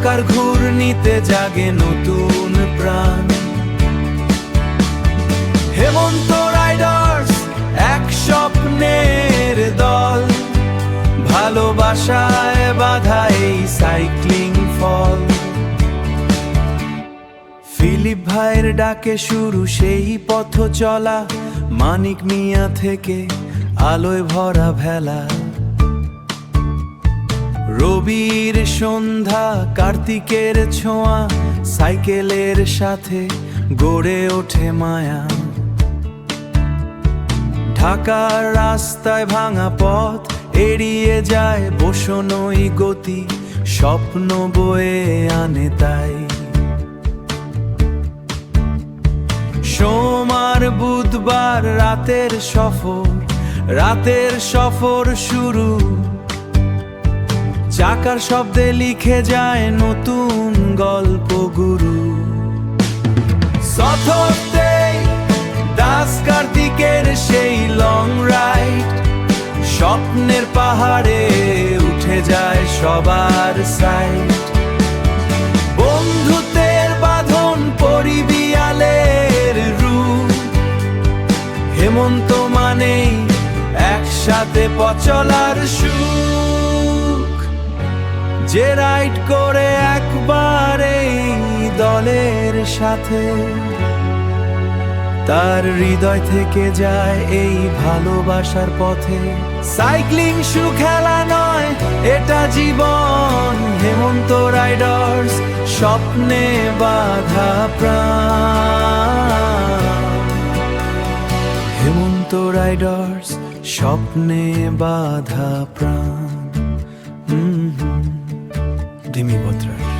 ঢাকার ঘূর্ণিতে জাগে নতুন প্রাণ। হেমন্ত রাইডার্স এক স্বপ্নের দল, ভালোবাসায় বাঁধা এই সাইক্লিং ফল। ফিলিপ ভাইয়ের ডাকে শুরু সেই পথ চলা, মানিক মিয়া থেকে আলোয় ভরা ভেলা। রবির সন্ধ্যা, কার্তিকের ছোঁয়া, সাইকেলের সাথে গড়ে ওঠে মায়া। ঢাকার রাস্তায় ভাঙা পথ এড়িয়ে যায় বসনই গতি, স্বপ্ন বয়ে আনে তাই। সোমবার বুধবার রাতের সফর শুরু। চাকার শব্দে লিখে যায় নতুন গল্প গুরু। সথকতেই দাস কার্তিকের সেই লং রাইড, স্বপ্নের পাহাড়ে উঠে যায় সবার সাইড। বন্ধুত্বের বাঁধন পরিবিয়ালের রূপ, হেমন্ত মানেই একসাথে পথ চলার সুখ। যে রাইড করে একবারে দলের সাথে, তার হৃদয় থেকে যায় এই ভালোবাসার পথে। সাইক্লিং শুধু খেলা নয়, এটা জীবন। হেমন্ত রাইডার্স স্বপ্নে বাঁধা প্রাণ। হেমন্ত রাইডার্স স্বপ্নে বাঁধা প্রাণ। ডিমি বত্রার।